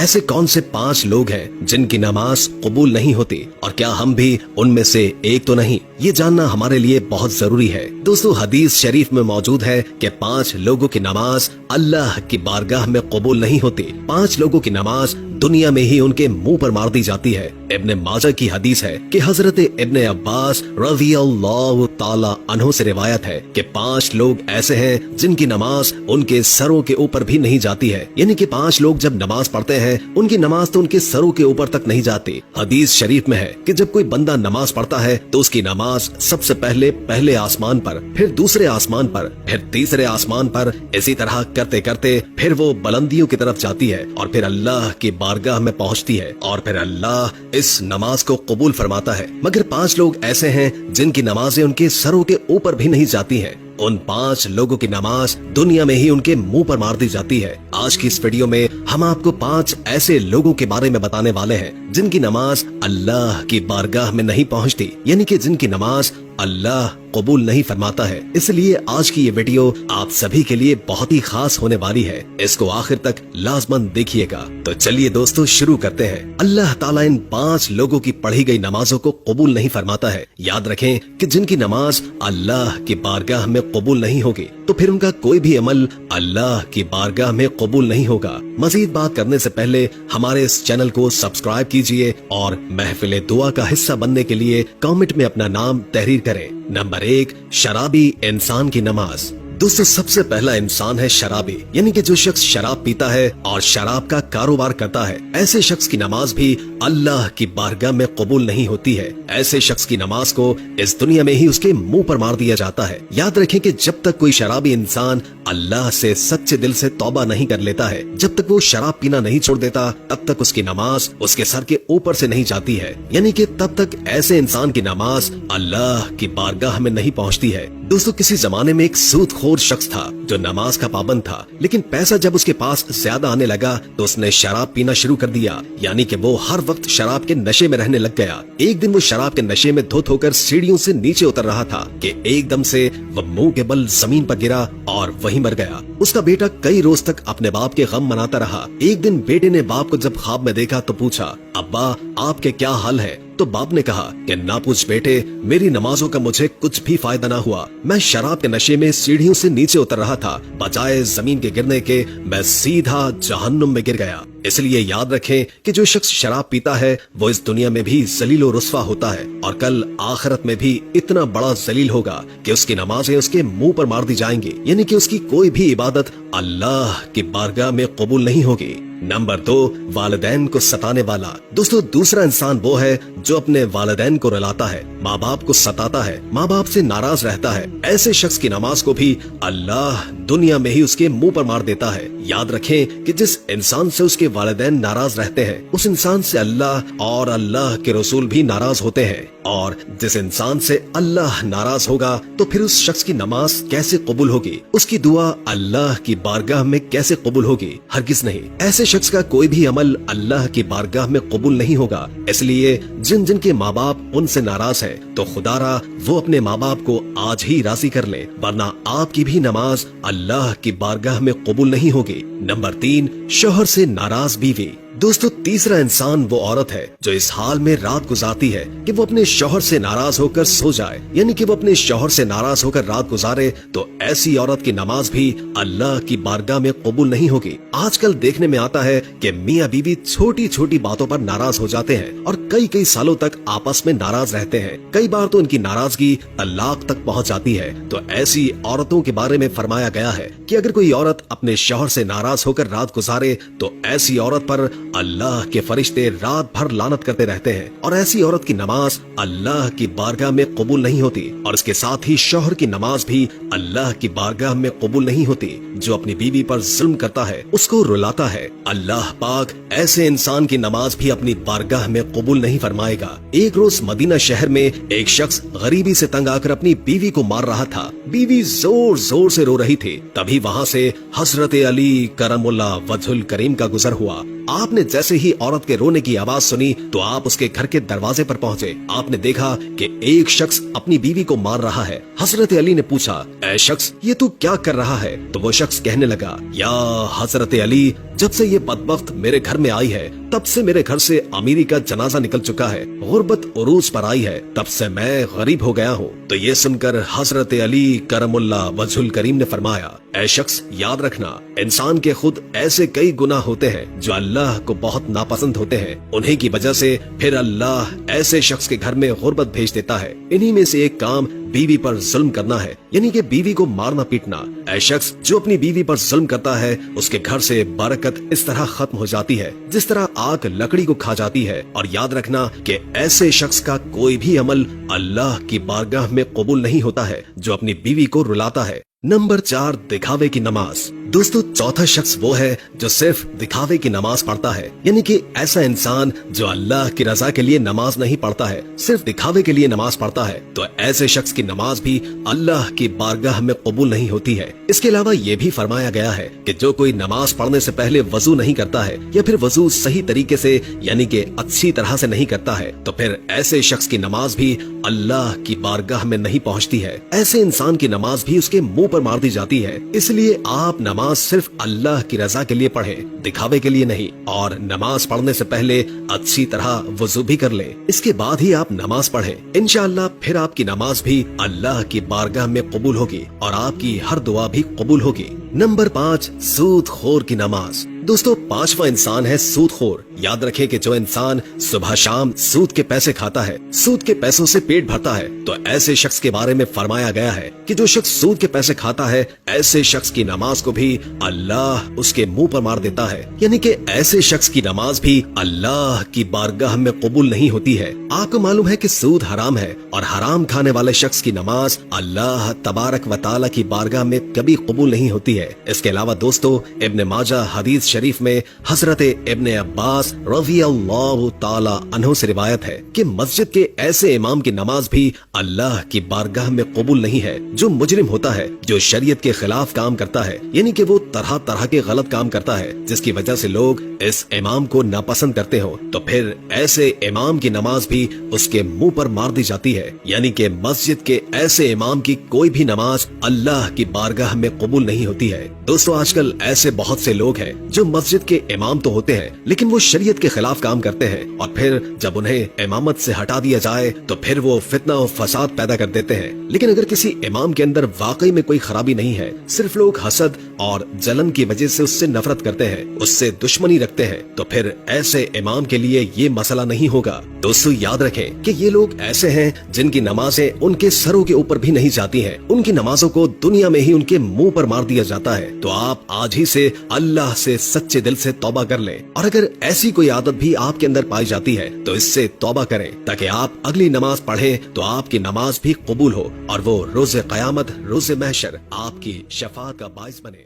ऐसे कौन से 5 लोग हैं जिनकी नमाज कबूल नहीं होती, और क्या हम भी उनमें से एक तो नहीं? ये जानना हमारे लिए बहुत जरूरी है। दोस्तों, हदीस शरीफ में मौजूद है कि 5 लोगों की नमाज अल्लाह की बारगाह में कबूल नहीं होती। 5 लोगों की नमाज दुनिया में ही उनके मुंह पर मार दी जाती है। इब्ने माजा की हदीस है कि हजरत इब्ने अब्बास रज़ियल्लाहु ताला अन्हु से रिवायत है कि 5 लोग ऐसे हैं जिनकी नमाज उनके सरों के ऊपर भी नहीं जाती है। यानी कि 5 लोग जब नमाज पढ़ते हैं उनकी नमाज तो उनके सरों के ऊपर तक नहीं जाती। हदीस शरीफ में है कि जब कोई बंदा नमाज पढ़ता है तो उसकी नमाज सबसे पहले आसमान पर, फिर दूसरे आसमान पर, फिर तीसरे आसमान पर, इसी तरह करते करते फिर वो बुलंदियों की तरफ जाती है और फिर अल्लाह की बारगाह में पहुंचती है और फिर अल्लाह इस नमाज को कबूल फरमाता है। मगर 5 लोग ऐसे हैं जिनकी नमाजें उनके सरों के ऊपर भी नहीं जाती हैं। उन 5 लोगों की नमाज दुनिया में ही उनके मुंह पर मार दी जाती है। आज की इस वीडियो में हम आपको 5 ऐसे लोगों के बारे में बताने वाले हैं जिनकी नमाज अल्लाह की बारगाह में नहीं पहुंचती, यानी कि जिनकी नमाज अल्लाह कबूल नहीं फरमाता है। इसलिए आज की ये वीडियो आप सभी के लिए बहुत ही खास होने वाली है। इसको आखिर तक लाजमन देखिएगा। तो चलिए दोस्तों, शुरू करते हैं। अल्लाह ताला इन 5 लोगों की पढ़ी गई नमाजों को कबूल नहीं फरमाता है। याद रखें कि जिनकी नमाज अल्लाह की बारगाह में कबूल नहीं होगी तो फिर उनका कोई भी अमल अल्लाह की बारगाह में कबूल नहीं होगा। मजीद बात करने से पहले हमारे इस चैनल को सब्सक्राइब कीजिए और महफिल दुआ का हिस्सा बनने के लिए कमेंट में अपना नाम तहरीर करें। नंबर 1, शराबी इंसान की नमाज। दोस्तों, सबसे पहला इंसान है शराबी, यानी कि जो शख्स शराब पीता है और शराब का कारोबार करता है। ऐसे शख्स की नमाज भी अल्लाह की बारगाह में कबूल नहीं होती है। ऐसे शख्स की नमाज को इस दुनिया में ही उसके मुंह पर मार दिया जाता है। याद रखें कि जब तक कोई शराबी इंसान अल्लाह से सच्चे दिल से तौबा नहीं कर लेता है, जब तक वो शराब पीना नहीं छोड़ देता, तब तक उसकी नमाज उसके सर के ऊपर से नहीं जाती है। यानी कि तब तक ऐसे इंसान की नमाज अल्लाह की बारगाह में नहीं पहुंचती है। दोस्तों, किसी जमाने में एक सूदखोर शख्स था जो नमाज का पाबंद था, लेकिन पैसा जब उसके पास ज्यादा आने लगा तो उसने शराब पीना शुरू कर दिया। यानी कि वो हर वक्त शराब के नशे में रहने लग गया। एक दिन वो शराब के नशे में धुत होकर सीढ़ियों से नीचे उतर रहा था कि एकदम से वो मुंह के बल जमीन पर गिरा और वहीं मर गया। उसका बेटा कई रोज तक अपने बाप के गम मनाता रहा। एक दिन बेटे ने बाप को जब ख्वाब में देखा तो पूछा, अब्बा आपके क्या हाल है? तो बाप ने कहा कि ना पूछ बेटे, मेरी नमाजों का मुझे कुछ भी फायदा ना हुआ। मैं शराब के नशे में सीढ़ियों से नीचे उतर रहा था, बजाय जमीन के गिरने के मैं सीधा जहन्नुम में गिर गया। इसलिए याद रखें कि जो शख्स शराब पीता है वो इस दुनिया में भी जलील और रुस्वा होता है और कल आखिरत में भी इतना बड़ा जलील होगा कि उसकी नमाजें उसके मुंह पर मार दी जाएंगी। यानी कि उसकी कोई भी इबादत अल्लाह की बारगाह में कबूल नहीं होगी। नंबर 2, वालिदैन को सताने वाला। दोस्तों, दूसरा इंसान वो है जो अपने वालिदैन को रुलाता है, माँ बाप को सताता है, माँ बाप से नाराज रहता है। ऐसे शख्स की नमाज को भी अल्लाह दुनिया में ही उसके मुंह पर मार देता है। याद रखें कि जिस इंसान से उसके वालिदैन नाराज रहते हैं उस इंसान से अल्लाह और अल्लाह के रसूल भी नाराज होते हैं, और जिस इंसान से अल्लाह नाराज होगा तो फिर उस शख्स की नमाज कैसे कबूल होगी? उसकी दुआ अल्लाह की बारगाह में कैसे कबूल होगी? हरगिज नहीं। ऐसे शख्स का कोई भी अमल अल्लाह की बारगाह में कबूल नहीं होगा। इसलिए जिन जिन के माँ बाप उनसे नाराज है तो खुदारा वो अपने माँ बाप को आज ही राजी कर ले, वरना आपकी भी नमाज अल्लाह की बारगाह में कबूल नहीं होगी। नंबर 3, शौहर से नाराज बीवी। दोस्तों, तीसरा इंसान वो औरत है जो इस हाल में रात गुजारती है कि वो अपने शौहर से नाराज होकर सो जाए, यानी कि वो अपने शौहर से नाराज होकर रात गुजारे, तो ऐसी औरत की नमाज भी अल्लाह की बारगाह में कबूल नहीं होगी। आजकल देखने में आता है कि मियाँ बीवी छोटी छोटी बातों पर नाराज हो जाते हैं और कई कई सालों तक आपस में नाराज रहते हैं। कई बार तो इनकी नाराजगी तलाक तक पहुँच जाती है। तो ऐसी औरतों के बारे में फरमाया गया है कि अगर कोई औरत अपने शौहर से नाराज होकर रात गुजारे तो ऐसी औरत पर अल्लाह के फरिश्ते रात भर लानत करते रहते हैं और ऐसी औरत की नमाज अल्लाह की बारगाह में कबूल नहीं होती। और इसके साथ ही शौहर की नमाज भी अल्लाह की बारगाह में कबूल नहीं होती। जो अपनी बीवी पर जुल्म करता है, उसको रुलाता है, अल्लाह पाक ऐसे इंसान की नमाज भी अपनी बारगाह में कबूल नहीं फरमाएगा। एक रोज मदीना शहर में एक शख्स गरीबी से तंग आकर अपनी बीवी को मार रहा था। बीवी जोर जोर से रो रही थी। तभी वहाँ से हजरत अली करमुल्लाह वजहुल करीम का गुजर हुआ। आपने जैसे ही औरत के रोने की आवाज सुनी तो आप उसके घर के दरवाजे पर पहुंचे। आपने देखा कि एक शख्स अपनी बीवी को मार रहा है। हजरत अली ने पूछा, ऐ शख्स, ये तू क्या कर रहा है? तो वो शख्स कहने लगा, या हजरत अली, जब से ये बदबख्त मेरे घर में आई है तब से मेरे घर से अमीरी का जनाजा निकल चुका है, गुर्बत उरूज पर आई है, तब से मैं गरीब हो गया हूँ। तो ये सुनकर हजरत अली करमुल्लाह वजहुल करीम ने फरमाया, ऐ शख्स, याद रखना, इंसान के खुद ऐसे कई गुनाह होते हैं जो अल्लाह को बहुत नापसंद होते हैं। उन्हीं की वजह से फिर अल्लाह ऐसे शख्स के घर में गुर्बत भेज देता है। इन्हीं में से एक काम बीवी पर जुल्म करना है, यानी कि बीवी को मारना पीटना। ऐ शख्स जो अपनी बीवी पर जुल्म करता है उसके घर से बरकत इस तरह खत्म हो जाती है जिस तरह आग लकड़ी को खा जाती है। और याद रखना कि ऐसे शख्स का कोई भी अमल अल्लाह की बारगाह में कबूल नहीं होता है जो अपनी बीवी को रुलाता है। नंबर 4, दिखावे की नमाज। दोस्तों, चौथा शख्स वो है जो सिर्फ दिखावे की नमाज पढ़ता है, यानी कि ऐसा इंसान जो अल्लाह की रजा के लिए नमाज नहीं पढ़ता है, सिर्फ दिखावे के लिए नमाज पढ़ता है। तो ऐसे शख्स की नमाज भी अल्लाह की बारगाह में कबूल नहीं होती है। इसके अलावा ये भी फरमाया गया है कि जो कोई नमाज पढ़ने से पहले वजू नहीं करता है या फिर वजू सही तरीके से यानी कि अच्छी तरह से नहीं करता है तो फिर ऐसे शख्स की नमाज भी अल्लाह की बारगाह में नहीं पहुँचती है। ऐसे इंसान की नमाज भी उसके मुंह पर मार दी जाती है। इसलिए आप नमाज सिर्फ अल्लाह की रजा के लिए पढ़ें, दिखावे के लिए नहीं। और नमाज पढ़ने से पहले अच्छी तरह वजू भी कर लें, इसके बाद ही आप नमाज पढ़ें। इंशाअल्लाह फिर आपकी नमाज भी अल्लाह की बारगाह में कबूल होगी और आपकी हर दुआ भी कबूल होगी। नंबर 5, सूदखोर की नमाज। दोस्तों, 5वां इंसान है सूदखोर। याद रखें कि जो इंसान सुबह शाम सूद के पैसे खाता है, सूद के पैसों से पेट भरता है, तो ऐसे शख्स के बारे में फरमाया गया है कि जो शख्स सूद के पैसे खाता है ऐसे शख्स की नमाज को भी अल्लाह उसके मुंह पर मार देता है, यानी कि ऐसे शख्स की नमाज भी अल्लाह की बारगाह में कबूल नहीं होती है। आपको मालूम है कि सूद हराम है और हराम खाने वाले शख्स की नमाज अल्लाह तबारक व तआला की बारगाह में कभी कबूल नहीं होती है। इसके अलावा दोस्तों, इब्न माजा हदीस शरीफ में हजरत इब्न अब्बास रज़ियल्लाहु ताला अन्हु से रिवायत है कि मस्जिद के ऐसे इमाम की नमाज भी अल्लाह की बारगाह में कबूल नहीं है जो मुजरिम होता है, जो शरीयत के खिलाफ काम करता है, यानी कि वो तरह तरह के गलत काम करता है जिसकी वजह से लोग इस इमाम को नापसंद करते हो। तो फिर ऐसे इमाम की नमाज भी उसके मुंह पर मार दी जाती है, यानी कि मस्जिद के ऐसे इमाम की कोई भी नमाज अल्लाह की बारगाह में कबूल नहीं होती है। दोस्तों, आजकल ऐसे बहुत से लोग हैं जो मस्जिद के इमाम तो होते हैं लेकिन वो शरीयत के खिलाफ काम करते हैं और फिर जब उन्हें इमामत से हटा दिया जाए तो फिर वो फितना और फसाद पैदा कर देते हैं। लेकिन अगर किसी इमाम के अंदर वाकई में कोई खराबी नहीं है, सिर्फ लोग हसद और जलन की वजह से उससे नफरत करते हैं, उससे दुश्मनी रखते हैं, तो फिर ऐसे इमाम के लिए ये मसला नहीं होगा। दोस्तों, याद रखें कि ये लोग ऐसे हैं जिनकी नमाजें उनके सरों के ऊपर भी नहीं जाती हैं, उनकी नमाजों को दुनिया में ही उनके मुंह पर मार दिया जाता है। तो आप आज ही से अल्लाह से सच्चे दिल से तौबा कर लें और अगर ऐसी कोई आदत भी आपके अंदर पाई जाती है तो इससे तौबा करें ताकि आप अगली नमाज पढ़ें तो आपकी नमाज भी कबूल हो और वो रोज़े क़यामत, रोज़े महशर आपकी शफाअत का बाइस बने।